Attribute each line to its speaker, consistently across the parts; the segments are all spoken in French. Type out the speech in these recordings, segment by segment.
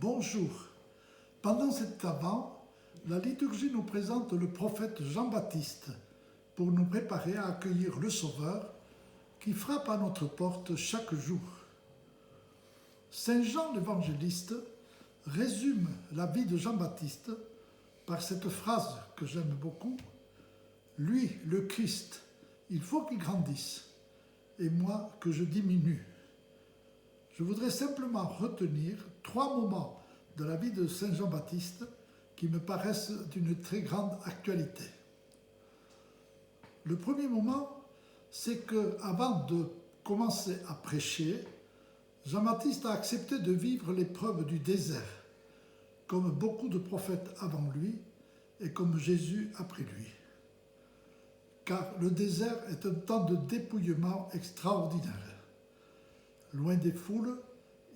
Speaker 1: Bonjour. Pendant cet Advent, la liturgie nous présente le prophète Jean-Baptiste pour nous préparer à accueillir le Sauveur qui frappe à notre porte chaque jour. Saint Jean l'évangéliste résume la vie de Jean-Baptiste par cette phrase que j'aime beaucoup. Lui, le Christ, il faut qu'il grandisse, et moi que je diminue. Je voudrais simplement retenir 3 moments de la vie de Saint Jean-Baptiste qui me paraissent d'une très grande actualité. Le premier moment, c'est qu'avant de commencer à prêcher, Jean-Baptiste a accepté de vivre l'épreuve du désert, comme beaucoup de prophètes avant lui et comme Jésus après lui. Car le désert est un temps de dépouillement extraordinaire. Loin des foules,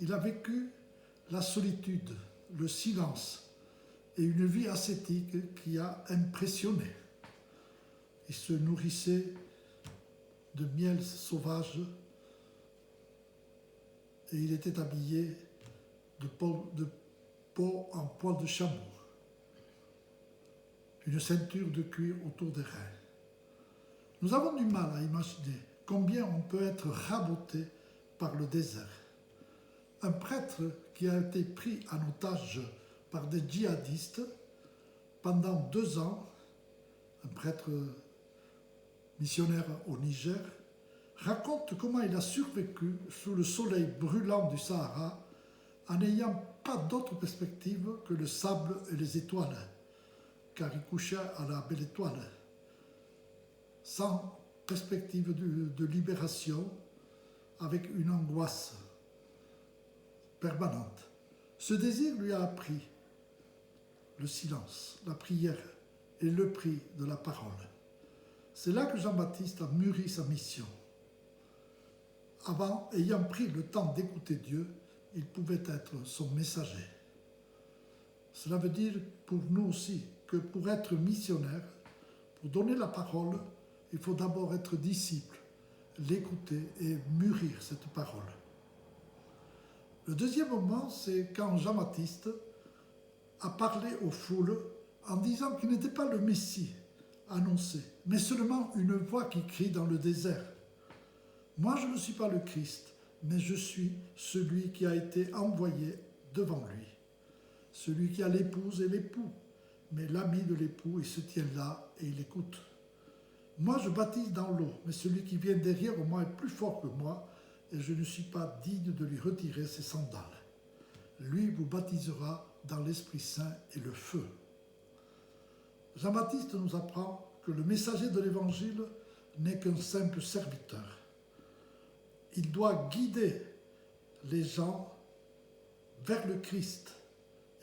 Speaker 1: il a vécu la solitude, le silence et une vie ascétique qui a impressionné. Il se nourrissait de miel sauvage et il était habillé de peau en poil de chameau, une ceinture de cuir autour des reins. Nous avons du mal à imaginer combien on peut être raboté par le désert. Un prêtre qui a été pris en otage par des djihadistes pendant 2 ans, un prêtre missionnaire au Niger, raconte comment il a survécu sous le soleil brûlant du Sahara en n'ayant pas d'autre perspective que le sable et les étoiles, car il couchait à la belle étoile, sans perspective de libération, avec une angoisse permanente. Ce désir lui a appris le silence, la prière et le prix de la parole. C'est là que Jean-Baptiste a mûri sa mission. Avant, ayant pris le temps d'écouter Dieu, il pouvait être son messager. Cela veut dire pour nous aussi que pour être missionnaire, pour donner la parole, il faut d'abord être disciple, l'écouter et mûrir cette parole. Le deuxième moment, c'est quand Jean-Baptiste a parlé aux foules en disant qu'il n'était pas le Messie annoncé, mais seulement une voix qui crie dans le désert. Moi, je ne suis pas le Christ, mais je suis celui qui a été envoyé devant lui. Celui qui a l'épouse et l'époux, mais l'ami de l'époux, il se tient là et il écoute. Moi, je baptise dans l'eau, mais celui qui vient derrière moi est plus fort que moi, et je ne suis pas digne de lui retirer ses sandales. Lui vous baptisera dans l'Esprit Saint et le feu. Jean-Baptiste nous apprend que le messager de l'Évangile n'est qu'un simple serviteur. Il doit guider les gens vers le Christ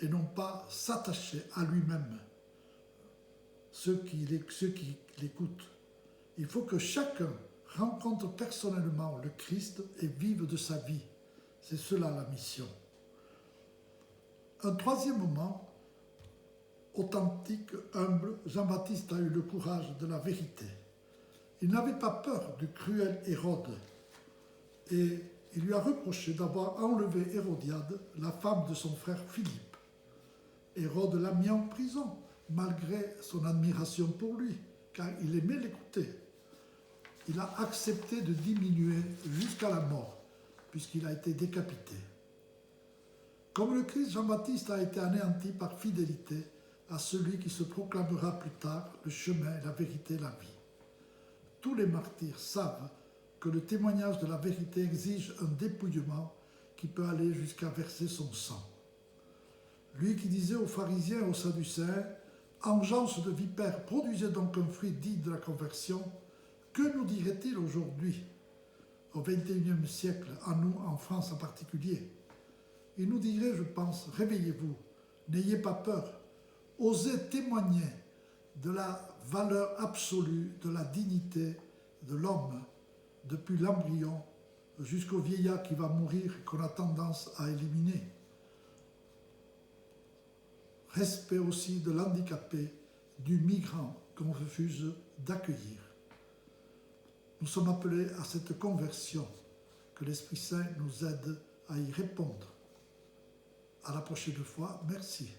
Speaker 1: et non pas s'attacher à lui-même, ceux qui l'écoutent. Il faut que chacun rencontre personnellement le Christ et vive de sa vie. C'est cela la mission. Un troisième moment, authentique, humble, Jean-Baptiste a eu le courage de la vérité. Il n'avait pas peur du cruel Hérode et il lui a reproché d'avoir enlevé Hérodiade, la femme de son frère Philippe. Hérode l'a mis en prison, malgré son admiration pour lui, car il aimait l'écouter. Il a accepté de diminuer jusqu'à la mort, puisqu'il a été décapité. Comme le Christ, Jean-Baptiste a été anéanti par fidélité à celui qui se proclamera plus tard le chemin, la vérité, la vie. Tous les martyrs savent que le témoignage de la vérité exige un dépouillement qui peut aller jusqu'à verser son sang. Lui qui disait aux pharisiens et aux sadducéens « Engeance de vipères, produisez donc un fruit digne de la conversion », que nous dirait-il aujourd'hui, au XXIe siècle, à nous, en France en particulier? Il nous dirait, je pense, réveillez-vous, n'ayez pas peur, osez témoigner de la valeur absolue, de la dignité de l'homme, depuis l'embryon jusqu'au vieillard qui va mourir et qu'on a tendance à éliminer. Respect aussi de l'handicapé, du migrant qu'on refuse d'accueillir. Nous sommes appelés à cette conversion, que l'Esprit Saint nous aide à y répondre. À la prochaine fois. Merci.